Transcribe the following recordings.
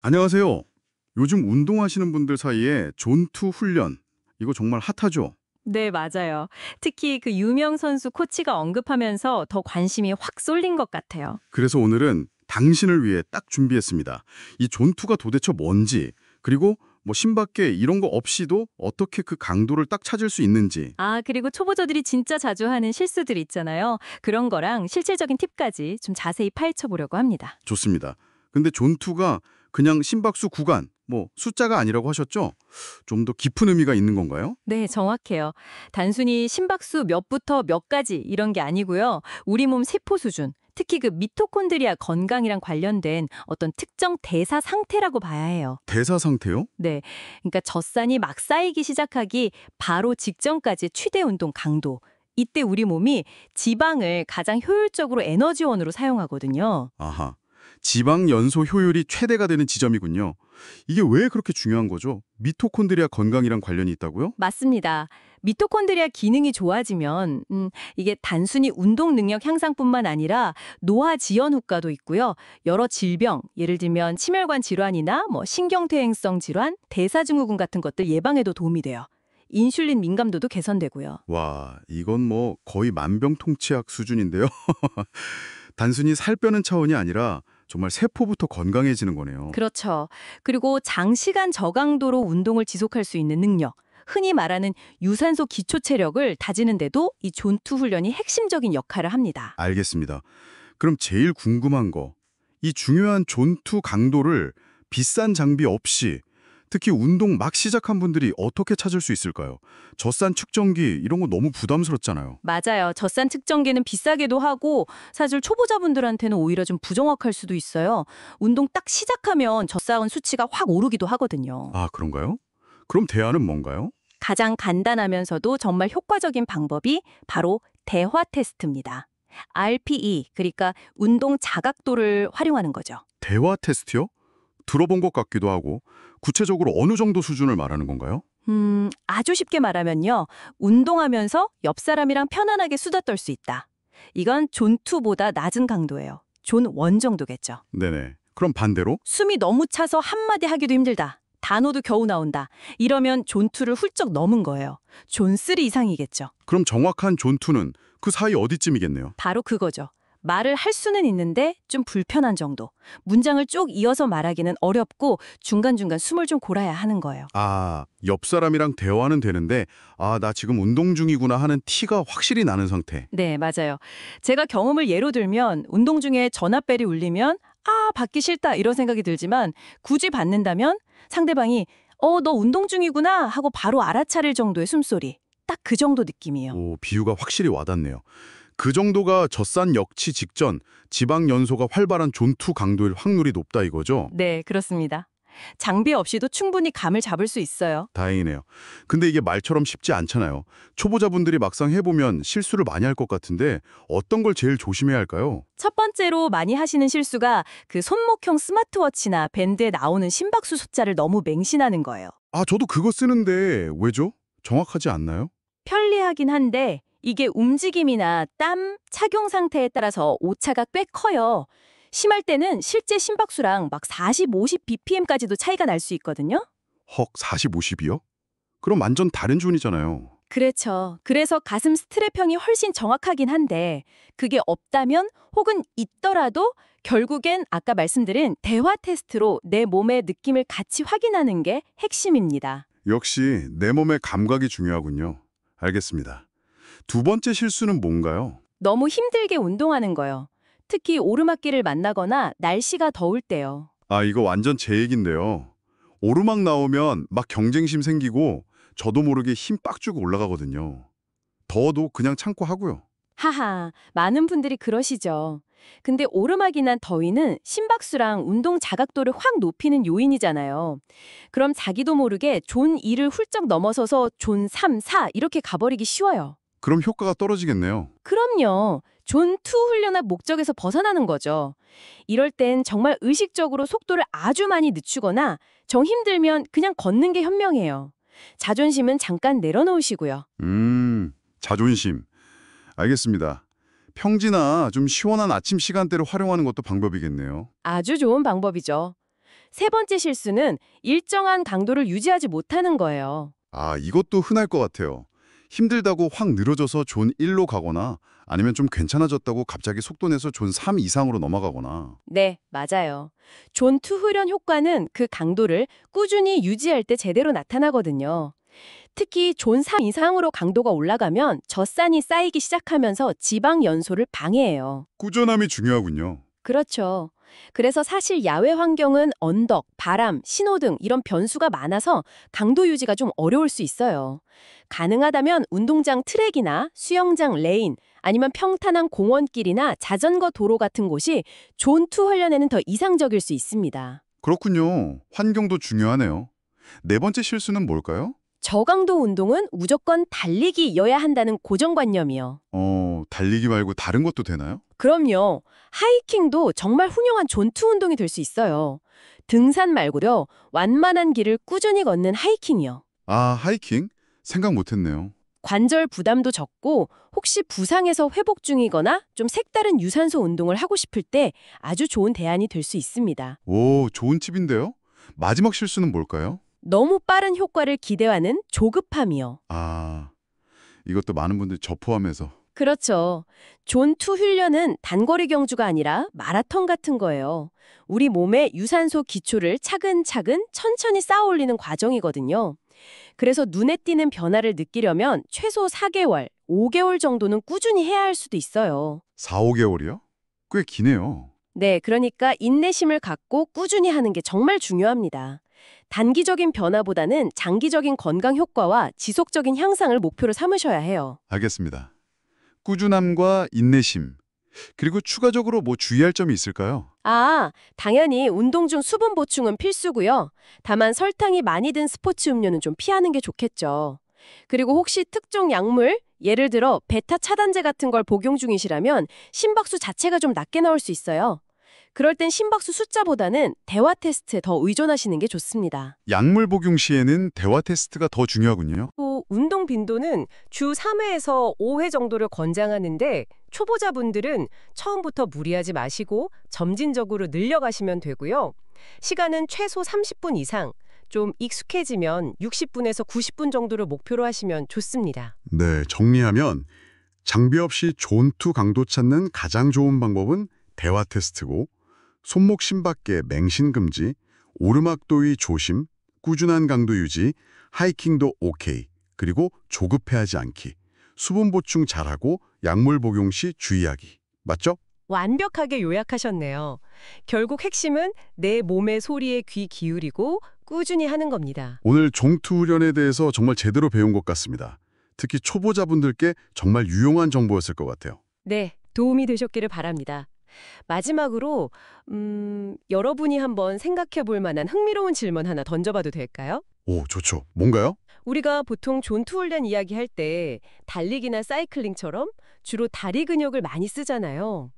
안녕하세요. 요즘 운동하시는 분들 사이에 존투 훈련, 이거 정말 핫하죠? 네, 맞아요. 특히 그 유명 선수 코치가 언급하면서 더 관심이 확 쏠린 것 같아요. 그래서 오늘은 당신을 위해 딱 준비했습니다. 이 존투가 도대체 뭔지, 그리고 뭐 심밖에 이런 거 없이도 어떻게 그 강도를 딱 찾을 수 있는지. 아, 그리고 초보자들이 진짜 자주 하는 실수들 있잖아요. 그런 거랑 실질적인 팁까지 좀 자세히 파헤쳐 보려고 합니다. 좋습니다. 근데 존투가 그냥 심박수 구간, 뭐 숫자가 아니라고 하셨죠? 좀 더 깊은 의미가 있는 건가요? 네, 정확해요. 단순히 심박수 몇부터 몇까지 이런 게 아니고요. 우리 몸 세포 수준, 특히 그 미토콘드리아 건강이랑 관련된 어떤 특정 대사 상태라고 봐야 해요. 대사 상태요? 네. 그러니까 젖산이 막 쌓이기 시작하기 바로 직전까지 최대 운동 강도. 이때 우리 몸이 지방을 가장 효율적으로 에너지원으로 사용하거든요. 아하. 지방 연소 효율이 최대가 되는 지점이군요. 이게 왜 그렇게 중요한 거죠? 미토콘드리아 건강이랑 관련이 있다고요? 맞습니다. 미토콘드리아 기능이 좋아지면 이게 단순히 운동 능력 향상뿐만 아니라 노화 지연 효과도 있고요. 여러 질병, 예를 들면 심혈관 질환이나 뭐 신경퇴행성 질환, 대사증후군 같은 것들 예방에도 도움이 돼요. 인슐린 민감도도 개선되고요. 와, 이건 뭐 거의 만병통치약 수준인데요. 단순히 살 빼는 차원이 아니라 정말 세포부터 건강해지는 거네요. 그렇죠. 그리고 장시간 저강도로 운동을 지속할 수 있는 능력, 흔히 말하는 유산소 기초 체력을 다지는데도 이 존투 훈련이 핵심적인 역할을 합니다. 알겠습니다. 그럼 제일 궁금한 거, 이 중요한 존투 강도를 비싼 장비 없이 특히 운동 막 시작한 분들이 어떻게 찾을 수 있을까요? 젖산 측정기 이런 거 너무 부담스럽잖아요. 맞아요. 젖산 측정기는 비싸기도 하고 사실 초보자분들한테는 오히려 좀 부정확할 수도 있어요. 운동 딱 시작하면 젖산 수치가 확 오르기도 하거든요. 아, 그런가요? 그럼 대안은 뭔가요? 가장 간단하면서도 정말 효과적인 방법이 바로 대화 테스트입니다. RPE, 그러니까 운동 자각도를 활용하는 거죠. 대화 테스트요? 들어본 것 같기도 하고 구체적으로 어느 정도 수준을 말하는 건가요? 아주 쉽게 말하면요. 운동하면서 옆 사람이랑 편안하게 수다 떨 수 있다. 이건 존2보다 낮은 강도예요. 존1 정도겠죠. 네네. 그럼 반대로? 숨이 너무 차서 한마디 하기도 힘들다. 단어도 겨우 나온다. 이러면 존2를 훌쩍 넘은 거예요. 존3 이상이겠죠. 그럼 정확한 존투는 그 사이 어디쯤이겠네요. 바로 그거죠. 말을 할 수는 있는데 좀 불편한 정도. 문장을 쭉 이어서 말하기는 어렵고 중간중간 숨을 좀 골아야 하는 거예요. 아, 옆 사람이랑 대화는 되는데 아, 나 지금 운동 중이구나 하는 티가 확실히 나는 상태. 네, 맞아요. 제가 경험을 예로 들면 운동 중에 전화벨이 울리면 아, 받기 싫다 이런 생각이 들지만 굳이 받는다면 상대방이 너 운동 중이구나 하고 바로 알아차릴 정도의 숨소리. 딱 그 정도 느낌이에요. 오, 비유가 확실히 와닿네요. 그 정도가 젖산 역치 직전 지방 연소가 활발한 존투 강도일 확률이 높다 이거죠? 네, 그렇습니다. 장비 없이도 충분히 감을 잡을 수 있어요. 다행이네요. 근데 이게 말처럼 쉽지 않잖아요. 초보자분들이 막상 해보면 실수를 많이 할 것 같은데 어떤 걸 제일 조심해야 할까요? 첫 번째로 많이 하시는 실수가 그 손목형 스마트워치나 밴드에 나오는 심박수 숫자를 너무 맹신하는 거예요. 아, 저도 그거 쓰는데 왜죠? 정확하지 않나요? 편리하긴 한데 이게 움직임이나 땀, 착용 상태에 따라서 오차가 꽤 커요. 심할 때는 실제 심박수랑 막 40, 50 bpm까지도 차이가 날 수 있거든요. 헉, 40, 50이요? 그럼 완전 다른 존이잖아요. 그렇죠. 그래서 가슴 스트랩형이 훨씬 정확하긴 한데 그게 없다면 혹은 있더라도 결국엔 아까 말씀드린 대화 테스트로 내 몸의 느낌을 같이 확인하는 게 핵심입니다. 역시 내 몸의 감각이 중요하군요. 알겠습니다. 두 번째 실수는 뭔가요? 너무 힘들게 운동하는 거요. 특히 오르막길을 만나거나 날씨가 더울 때요. 아, 이거 완전 제 얘긴데요. 오르막 나오면 막 경쟁심 생기고 저도 모르게 힘 빡 주고 올라가거든요. 더워도 그냥 참고 하고요. 하하, 많은 분들이 그러시죠. 근데 오르막이나 더위는 심박수랑 운동 자각도를 확 높이는 요인이잖아요. 그럼 자기도 모르게 존 2를 훌쩍 넘어서서 존 3, 4 이렇게 가버리기 쉬워요. 그럼 효과가 떨어지겠네요. 그럼요. 존 2 훈련의 목적에서 벗어나는 거죠. 이럴 땐 정말 의식적으로 속도를 아주 많이 늦추거나 정 힘들면 그냥 걷는 게 현명해요. 자존심은 잠깐 내려놓으시고요. 자존심. 알겠습니다. 평지나 좀 시원한 아침 시간대를 활용하는 것도 방법이겠네요. 아주 좋은 방법이죠. 세 번째 실수는 일정한 강도를 유지하지 못하는 거예요. 아, 이것도 흔할 것 같아요. 힘들다고 확 늘어져서 존 1로 가거나 아니면 좀 괜찮아졌다고 갑자기 속도 내서 존 3 이상으로 넘어가거나. 네, 맞아요. 존2 훈련 효과는 그 강도를 꾸준히 유지할 때 제대로 나타나거든요. 특히 존 3 이상으로 강도가 올라가면 젖산이 쌓이기 시작하면서 지방 연소를 방해해요. 꾸준함이 중요하군요. 그렇죠. 그래서 사실 야외 환경은 언덕, 바람, 신호등 이런 변수가 많아서 강도 유지가 좀 어려울 수 있어요. 가능하다면 운동장 트랙이나 수영장 레인, 아니면 평탄한 공원길이나 자전거 도로 같은 곳이 존2 훈련에는 더 이상적일 수 있습니다. 그렇군요. 환경도 중요하네요. 네 번째 실수는 뭘까요? 저강도 운동은 무조건 달리기여야 한다는 고정관념이요. 달리기 말고 다른 것도 되나요? 그럼요. 하이킹도 정말 훌륭한 존투 운동이 될 수 있어요. 등산 말고요. 완만한 길을 꾸준히 걷는 하이킹이요. 아, 하이킹? 생각 못했네요. 관절 부담도 적고 혹시 부상에서 회복 중이거나 좀 색다른 유산소 운동을 하고 싶을 때 아주 좋은 대안이 될 수 있습니다. 오, 좋은 팁인데요? 마지막 실수는 뭘까요? 너무 빠른 효과를 기대하는 조급함이요. 아, 이것도 많은 분들이 저 포함해서. 그렇죠. 존투 훈련은 단거리 경주가 아니라 마라톤 같은 거예요. 우리 몸의 유산소 기초를 차근차근 천천히 쌓아 올리는 과정이거든요. 그래서 눈에 띄는 변화를 느끼려면 최소 4개월, 5개월 정도는 꾸준히 해야 할 수도 있어요. 4, 5개월이요? 꽤 기네요. 네, 그러니까 인내심을 갖고 꾸준히 하는 게 정말 중요합니다. 단기적인 변화보다는 장기적인 건강 효과와 지속적인 향상을 목표로 삼으셔야 해요. 알겠습니다. 꾸준함과 인내심, 그리고 추가적으로 뭐 주의할 점이 있을까요? 당연히 운동 중 수분 보충은 필수고요. 다만 설탕이 많이 든 스포츠 음료는 좀 피하는 게 좋겠죠. 그리고 혹시 특정 약물, 예를 들어 베타 차단제 같은 걸 복용 중이시라면 심박수 자체가 좀 낮게 나올 수 있어요. 그럴 땐 심박수 숫자보다는 대화 테스트에 더 의존하시는 게 좋습니다. 약물 복용 시에는 대화 테스트가 더 중요하군요. 또 운동 빈도는 주 3회에서 5회 정도를 권장하는데 초보자분들은 처음부터 무리하지 마시고 점진적으로 늘려가시면 되고요. 시간은 최소 30분 이상, 좀 익숙해지면 60분에서 90분 정도를 목표로 하시면 좋습니다. 네, 정리하면 장비 없이 존투 강도 찾는 가장 좋은 방법은 대화 테스트고, 손목 심박계 맹신 금지, 오르막 도위 조심, 꾸준한 강도 유지, 하이킹도 오케이, 그리고 조급해하지 않기, 수분 보충 잘하고 약물 복용 시 주의하기. 맞죠? 완벽하게 요약하셨네요. 결국 핵심은 내 몸의 소리에 귀 기울이고 꾸준히 하는 겁니다. 오늘 종투 훈련에 대해서 정말 제대로 배운 것 같습니다. 특히 초보자분들께 정말 유용한 정보였을 것 같아요. 네, 도움이 되셨기를 바랍니다. 마지막으로 여러분이 한번 생각해 볼 만한 흥미로운 질문 하나 던져봐도 될까요? 오, 좋죠. 뭔가요? 우리가 보통 존투 훈련 이야기할 때 달리기나 사이클링처럼 주로 다리 근육을 많이 쓰잖아요.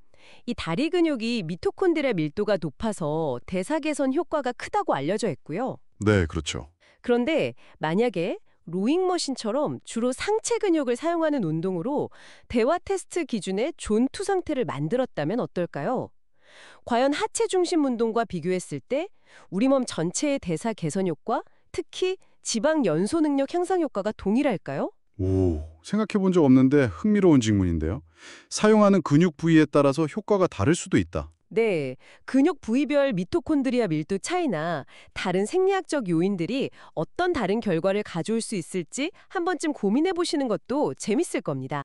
이 다리 근육이 미토콘드리아 밀도가 높아서 대사 개선 효과가 크다고 알려져 있고요. 네, 그렇죠. 그런데 만약에 로잉머신처럼 주로 상체 근육을 사용하는 운동으로 대화 테스트 기준의 존투 상태를 만들었다면 어떨까요? 과연 하체 중심 운동과 비교했을 때 우리 몸 전체의 대사 개선 효과, 특히 지방 연소 능력 향상 효과가 동일할까요? 오, 생각해 본 적 없는데 흥미로운 질문인데요. 사용하는 근육 부위에 따라서 효과가 다를 수도 있다. 네, 근육 부위별 미토콘드리아 밀도 차이나 다른 생리학적 요인들이 어떤 다른 결과를 가져올 수 있을지 한 번쯤 고민해 보시는 것도 재밌을 겁니다.